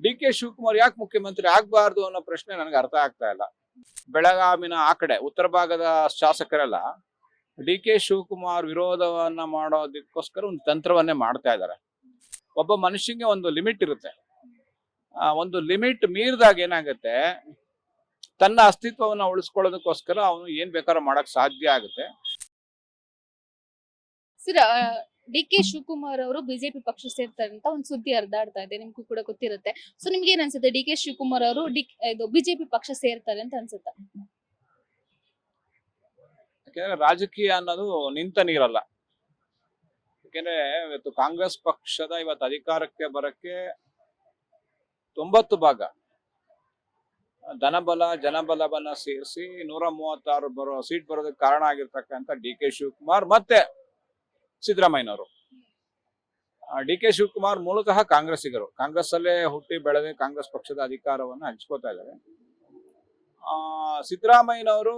D K Shivakumar ಯಾಕೆ ಮುಖ್ಯಮಂತ್ರಿ ಆಗ್ಬಾರ್ದು ಅನ್ನೋ ಪ್ರಶ್ನೆ ನನಗೆ ಅರ್ಥ ಆಗ್ತಾ ಇಲ್ಲ. ಬೆಳಗಾವಿನ ಆ ಕಡೆ ಉತ್ತರ ಭಾಗದ ಶಾಸಕರೆಲ್ಲ ಡಿ ಕೆ ಶಿವಕುಮಾರ್ ವಿರೋಧವನ್ನ ಮಾಡೋದಕ್ಕೋಸ್ಕರ ಒಂದು ತಂತ್ರವನ್ನೇ ಮಾಡ್ತಾ ಇದ್ದಾರೆ. ಒಬ್ಬ ಮನುಷ್ಯನಿಗೆ ಒಂದು ಲಿಮಿಟ್ ಇರುತ್ತೆ. ಒಂದು ಲಿಮಿಟ್ ಮೀರಿದಾಗ ಏನಾಗುತ್ತೆ, ತನ್ನ ಅಸ್ತಿತ್ವವನ್ನ ಉಳಿಸ್ಕೊಳ್ಳೋದಕ್ಕೋಸ್ಕರ ಅವನು ಏನ್ ಬೇಕಾದ್ರೂ ಮಾಡಕ್ ಸಾಧ್ಯ ಆಗುತ್ತೆ. ಸರ್, ಡಿ ಕೆ ಶಿವಕುಮಾರ್ ಅವರು ಬಿಜೆಪಿ ಪಕ್ಷ ಸೇರ್ತಾರೆ ಅಂತ ಒಂದು ಸುದ್ದಿ ಹರಿದಾಡ್ತಾ ಇದೆ, ನಿಮ್ಗೂ ಕೂಡ ಗೊತ್ತಿರುತ್ತೆ. ಸೊ ನಿಮ್ಗೆ ಏನ್ ಅನ್ಸುತ್ತೆ, ಡಿ ಕೆ ಶಿವಕುಮಾರ್ ಅವರು ಇದು ಬಿಜೆಪಿ ಪಕ್ಷ ಸೇರ್ತಾರೆ ಅಂತ ಅನ್ಸುತ್ತೆ? ಯಾಕೆಂದ್ರೆ ರಾಜಕೀಯ ಅನ್ನೋದು ನಿಂತ ನೀರಲ್ಲ. ಯಾಕೆಂದ್ರೆ ಇವತ್ತು ಕಾಂಗ್ರೆಸ್ ಪಕ್ಷದ ಇವತ್ತು ಅಧಿಕಾರಕ್ಕೆ ಬರಕ್ಕೆ 90 ಭಾಗ ಧನಬಲ ಜನಬಲವನ್ನ ಸೇರಿಸಿ 136 ಸೀಟ್ ಬರೋದಕ್ಕೆ ಕಾರಣ ಆಗಿರ್ತಕ್ಕಂಥ ಡಿ ಕೆ ಶಿವಕುಮಾರ್ ಮತ್ತೆ ಸಿದ್ದರಾಮಯ್ಯನವರು. ಡಿ ಕೆ ಶಿವಕುಮಾರ್ ಮೂಲತಃ ಕಾಂಗ್ರೆಸ್ಸಿಗರು, ಕಾಂಗ್ರೆಸ್ ಅಲ್ಲೇ ಹುಟ್ಟಿ ಬೆಳೆದ ಕಾಂಗ್ರೆಸ್ ಪಕ್ಷದ ಅಧಿಕಾರವನ್ನು ಹಂಚ್ಕೋತಾ ಇದ್ದಾರೆ. ಸಿದ್ದರಾಮಯ್ಯನವರು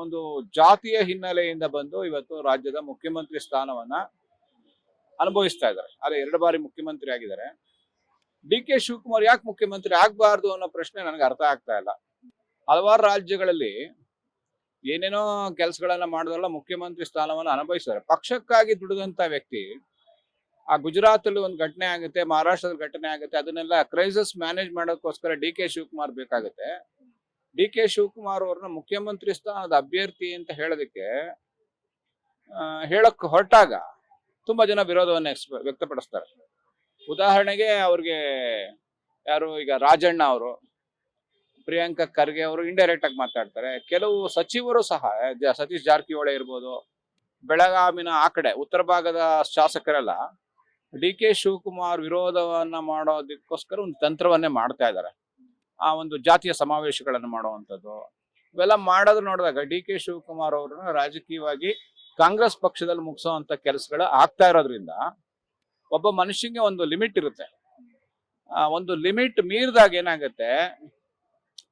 ಒಂದು ಜಾತಿಯ ಹಿನ್ನೆಲೆಯಿಂದ ಬಂದು ಇವತ್ತು ರಾಜ್ಯದ ಮುಖ್ಯಮಂತ್ರಿ ಸ್ಥಾನವನ್ನ ಅನುಭವಿಸ್ತಾ ಇದ್ದಾರೆ. ಆದ್ರೆ 2 ಬಾರಿ ಮುಖ್ಯಮಂತ್ರಿ ಆಗಿದ್ದಾರೆ. ಡಿ ಕೆ ಶಿವಕುಮಾರ್ ಯಾಕೆ ಮುಖ್ಯಮಂತ್ರಿ ಆಗ್ಬಾರ್ದು ಅನ್ನೋ ಪ್ರಶ್ನೆ ನನಗೆ ಅರ್ಥ ಆಗ್ತಾ ಇಲ್ಲ. ಹಲವಾರು ರಾಜ್ಯಗಳಲ್ಲಿ ಏನೇನೋ ಕೆಲಸಗಳನ್ನ ಮಾಡಿದ್ರಲ್ಲ ಮುಖ್ಯಮಂತ್ರಿ ಸ್ಥಾನವನ್ನು ಅನುಭವಿಸಿದ್ದಾರೆ. ಪಕ್ಷಕ್ಕಾಗಿ ದುಡಿದಂತ ವ್ಯಕ್ತಿ, ಆ ಗುಜರಾತ್ ಅಲ್ಲಿ ಒಂದು ಘಟನೆ ಆಗುತ್ತೆ, ಮಹಾರಾಷ್ಟ್ರದ ಘಟನೆ ಆಗುತ್ತೆ, ಅದನ್ನೆಲ್ಲ ಕ್ರೈಸಿಸ್ ಮ್ಯಾನೇಜ್ ಮಾಡೋದಕ್ಕೋಸ್ಕರ ಡಿ ಕೆ ಶಿವಕುಮಾರ್ ಬೇಕಾಗುತ್ತೆ. ಡಿ ಕೆ ಶಿವಕುಮಾರ್ ಅವ್ರನ್ನ ಮುಖ್ಯಮಂತ್ರಿ ಸ್ಥಾನದ ಅಭ್ಯರ್ಥಿ ಅಂತ ಹೇಳೋದಕ್ಕೆ ಹೇಳಕ್ ಹೊರಟಾಗ ತುಂಬಾ ಜನ ವಿರೋಧವನ್ನು ವ್ಯಕ್ತಪಡಿಸ್ತಾರೆ. ಉದಾಹರಣೆಗೆ ಅವ್ರಿಗೆ ಯಾರು ಈಗ ರಾಜಣ್ಣ ಅವರು, ಪ್ರಿಯಾಂಕಾ ಖರ್ಗೆ ಅವರು ಇಂಡೈರೆಕ್ಟ್ ಆಗಿ ಮಾತಾಡ್ತಾರೆ. ಕೆಲವು ಸಚಿವರು ಸಹ, ಸತೀಶ್ ಜಾರಕಿಹೊಳಿ ಇರ್ಬೋದು, ಬೆಳಗಾವಿನ ಆ ಕಡೆ ಉತ್ತರ ಭಾಗದ ಶಾಸಕರೆಲ್ಲ ಡಿ ಕೆ ಶಿವಕುಮಾರ್ ವಿರೋಧವನ್ನ ಮಾಡೋದಕ್ಕೋಸ್ಕರ ಒಂದು ತಂತ್ರವನ್ನೇ ಮಾಡ್ತಾ ಇದ್ದಾರೆ. ಆ ಒಂದು ಜಾತಿಯ ಸಮಾವೇಶಗಳನ್ನು ಮಾಡುವಂಥದ್ದು ಇವೆಲ್ಲ ಮಾಡೋದು ನೋಡಿದಾಗ ಡಿ ಕೆ ಶಿವಕುಮಾರ್ ಅವ್ರನ್ನ ರಾಜಕೀಯವಾಗಿ ಕಾಂಗ್ರೆಸ್ ಪಕ್ಷದಲ್ಲಿ ಮುಗಿಸೋವಂಥ ಕೆಲಸಗಳು ಆಗ್ತಾ ಇರೋದ್ರಿಂದ ಒಬ್ಬ ಮನುಷ್ಯನಿಗೆ ಒಂದು ಲಿಮಿಟ್ ಇರುತ್ತೆ. ಒಂದು ಲಿಮಿಟ್ ಮೀರಿದಾಗ ಏನಾಗುತ್ತೆ,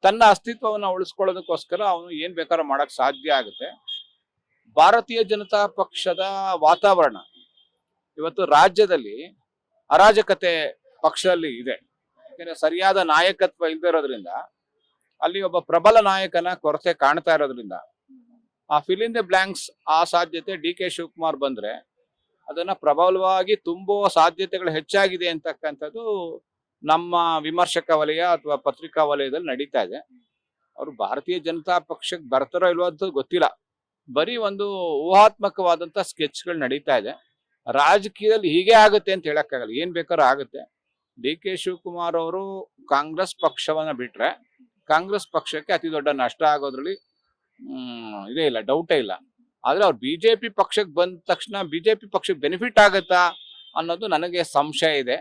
ತನ್ನ ಅಸ್ತಿತ್ವವನ್ನು ಉಳಿಸ್ಕೊಳ್ಳೋದಕ್ಕೋಸ್ಕರ ಅವನು ಏನ್ ಬೇಕಾದ್ರೂ ಮಾಡಕ್ ಸಾಧ್ಯ ಆಗುತ್ತೆ. ಭಾರತೀಯ ಜನತಾ ಪಕ್ಷದ ವಾತಾವರಣ ಇವತ್ತು ರಾಜ್ಯದಲ್ಲಿ ಅರಾಜಕತೆ ಪಕ್ಷದಲ್ಲಿ ಇದೆ. ಯಾಕಂದ್ರೆ ಸರಿಯಾದ ನಾಯಕತ್ವ ಇಲ್ಲದೆ ಇರೋದ್ರಿಂದ, ಅಲ್ಲಿ ಒಬ್ಬ ಪ್ರಬಲ ನಾಯಕನ ಕೊರತೆ ಕಾಣ್ತಾ ಇರೋದ್ರಿಂದ ಆ ಫಿಲ್ ಇನ್ ದ ಬ್ಲಾಂಕ್ಸ್ ಆ ಸಾಧ್ಯತೆ ಡಿ ಕೆ ಶಿವಕುಮಾರ್ ಬಂದ್ರೆ ಅದನ್ನ ಪ್ರಬಲವಾಗಿ ತುಂಬುವ ಸಾಧ್ಯತೆಗಳು ಹೆಚ್ಚಾಗಿದೆ ಅಂತಕ್ಕಂಥದ್ದು ನಮ್ಮ ವಿಮರ್ಶಕ ವಲಯ ಅಥವಾ ಪತ್ರಿಕಾ ವಲಯದಲ್ಲಿ ನಡೀತಾ ಇದೆ. ಅವರು ಭಾರತೀಯ ಜನತಾ ಪಕ್ಷಕ್ಕೆ ಬರ್ತಾರೋ ಇಲ್ವೋ ಅಂತ ಗೊತ್ತಿಲ್ಲ. ಬರೀ ಒಂದು ಊಹಾತ್ಮಕವಾದಂತ ಸ್ಕೆಚ್ಗಳು ನಡೀತಾ ಇದೆ. ರಾಜಕೀಯದಲ್ಲಿ ಹೀಗೆ ಆಗುತ್ತೆ ಅಂತ ಹೇಳಕ್ಕಾಗಲ್ಲ, ಏನ್ ಬೇಕಾದ್ರೂ ಆಗುತ್ತೆ. ಡಿ ಕೆ ಶಿವಕುಮಾರ್ ಅವರು ಕಾಂಗ್ರೆಸ್ ಪಕ್ಷವನ್ನ ಬಿಟ್ರೆ ಕಾಂಗ್ರೆಸ್ ಪಕ್ಷಕ್ಕೆ ಅತಿ ದೊಡ್ಡ ನಷ್ಟ ಆಗೋದ್ರಲ್ಲಿ ಇದೇ ಇಲ್ಲ, ಡೌಟೇ ಇಲ್ಲ. ಆದ್ರೆ ಅವ್ರು ಬಿಜೆಪಿ ಪಕ್ಷಕ್ಕೆ ಬಂದ ತಕ್ಷಣ ಬಿಜೆಪಿ ಪಕ್ಷಕ್ಕೆ ಬೆನಿಫಿಟ್ ಆಗತ್ತಾ ಅನ್ನೋದು ನನಗೆ ಸಂಶಯ ಇದೆ.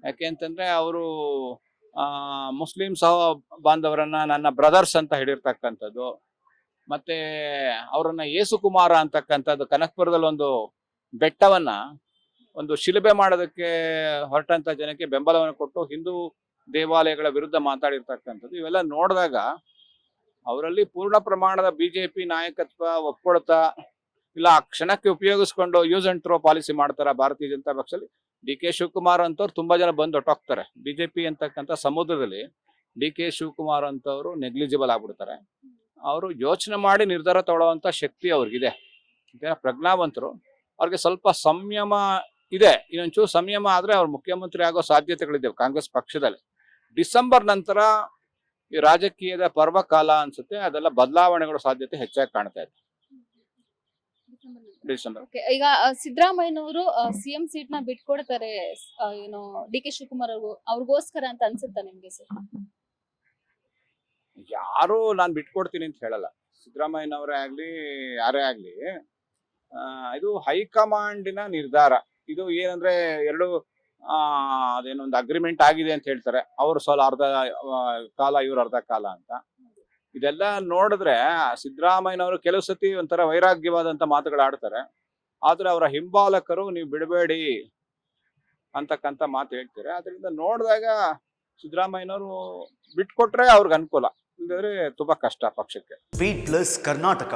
ಯಾಕೆಂತಂದ್ರೆ ಅವರು ಮುಸ್ಲಿಂ ಸಹ ಬಾಂಧವರನ್ನ ನನ್ನ ಬ್ರದರ್ಸ್ ಅಂತ ಹೇಳಿರ್ತಕ್ಕಂಥದ್ದು, ಮತ್ತೆ ಅವರನ್ನ ಯೇಸು ಕುಮಾರ ಅಂತಕ್ಕಂಥದ್ದು, ಕನಕಪುರದಲ್ಲಿ ಒಂದು ಬೆಟ್ಟವನ್ನ ಒಂದು ಶಿಲುಬೆ ಮಾಡೋದಕ್ಕೆ ಹೊರಟಂತ ಜನಕ್ಕೆ ಬೆಂಬಲವನ್ನು ಕೊಟ್ಟು ಹಿಂದೂ ದೇವಾಲಯಗಳ ವಿರುದ್ಧ ಮಾತಾಡಿರ್ತಕ್ಕಂಥದ್ದು ಇವೆಲ್ಲ ನೋಡಿದಾಗ ಅವರಲ್ಲಿ ಪೂರ್ಣ ಪ್ರಮಾಣದ ಬಿಜೆಪಿ ನಾಯಕತ್ವ ಒಪ್ಕೊಳ್ತಾ ಇಲ್ಲ, ಆ ಕ್ಷಣಕ್ಕೆ ಉಪಯೋಗಿಸ್ಕೊಂಡು ಯೂಸ್ ಅಂಡ್ ಥ್ರೋ ಪಾಲಿಸಿ ಮಾಡ್ತಾರ ಭಾರತೀಯ ಜನತಾ ಪಕ್ಷದಲ್ಲಿ. ಡಿ ಕೆ ಶಿವಕುಮಾರ್ ಅಂತವ್ರು ತುಂಬಾ ಜನ ಬಂದು ಹೊಟ್ಟೋಗ್ತಾರೆ. ಬಿಜೆಪಿ ಅಂತಕ್ಕಂಥ ಸಮುದ್ರದಲ್ಲಿ ಡಿ ಕೆ ಶಿವಕುಮಾರ್ ಅಂತವ್ರು ನೆಗ್ಲಿಜಿಬಲ್ ಆಗ್ಬಿಡ್ತಾರೆ. ಅವರು ಯೋಚನೆ ಮಾಡಿ ನಿರ್ಧಾರ ತಗೊಳ್ಳುವಂತ ಶಕ್ತಿ ಅವ್ರಿಗಿದೆ, ಪ್ರಜ್ಞಾವಂತರು. ಅವ್ರಿಗೆ ಸ್ವಲ್ಪ ಸಂಯಮ ಇದೆ, ಇನ್ನೊಂಚೂರು ಸಂಯಮ ಆದ್ರೆ ಅವ್ರು ಮುಖ್ಯಮಂತ್ರಿ ಆಗೋ ಸಾಧ್ಯತೆಗಳಿದೆ ಕಾಂಗ್ರೆಸ್ ಪಕ್ಷದಲ್ಲಿ. ಡಿಸೆಂಬರ್ ನಂತರ ಈ ರಾಜಕೀಯದ ಪರ್ವಕಾಲ ಅನ್ಸುತ್ತೆ, ಅದೆಲ್ಲ ಬದಲಾವಣೆಗಳ ಸಾಧ್ಯತೆ ಹೆಚ್ಚಾಗಿ ಕಾಣ್ತಾ ಇದೆ. ಡಿಸೆಂಬರ್. ಈಗ ಸಿದ್ದರಾಮಯ್ಯನವರು ಸಿಎಂ ಸೀಟ್ ನ ಬಿಟ್ಕೊಡ್ತಾರೆ ಏನು ಡಿ ಕೆ ಶಿವಕುಮಾರ್ ಅವ್ರಿಗೋಸ್ಕರ ಅಂತ ಅನ್ಸುತ್ತಾ ನಿಮ್ಗೆ ಸರ್? ಯಾರು ನಾನ್ ಬಿಟ್ಕೊಡ್ತೀನಿ ಅಂತ ಹೇಳಲ್ಲ. ಸಿದ್ದರಾಮಯ್ಯನವರೇ ಆಗ್ಲಿ ಯಾರೇ ಆಗ್ಲಿ, ಇದು ಹೈಕಮಾಂಡಿನ ನಿರ್ಧಾರ. ಇದು ಏನಂದ್ರೆ ಎರಡು ಅದೇನೊಂದು ಅಗ್ರಿಮೆಂಟ್ ಆಗಿದೆ ಅಂತ ಹೇಳ್ತಾರೆ. ಅವ್ರು ಸ್ವಲ್ಪ ಅರ್ಧ ಕಾಲ, ಇವ್ರು ಅರ್ಧ ಕಾಲ ಅಂತ. ಇದೆಲ್ಲ ನೋಡಿದ್ರೆ ಸಿದ್ದರಾಮಯ್ಯನವರು ಕೆಲವು ಸತಿ ಒಂಥರ ವೈರಾಗ್ಯವಾದಂತ ಮಾತುಗಳು ಆಡ್ತಾರೆ. ಆದ್ರೆ ಅವರ ಹಿಂಬಾಲಕರು ನೀವು ಬಿಡಬೇಡಿ ಅಂತಕ್ಕಂಥ ಮಾತು ಹೇಳ್ತಾರೆ. ಅದರಿಂದ ನೋಡಿದಾಗ ಸಿದ್ದರಾಮಯ್ಯನವರು ಬಿಟ್ಕೊಟ್ರೆ ಅವ್ರಿಗೆ ಅನುಕೂಲ, ಇಲ್ಲದ್ರೆ ತುಂಬಾ ಕಷ್ಟ ಪಕ್ಷಕ್ಕೆ. Beat plus Karnataka.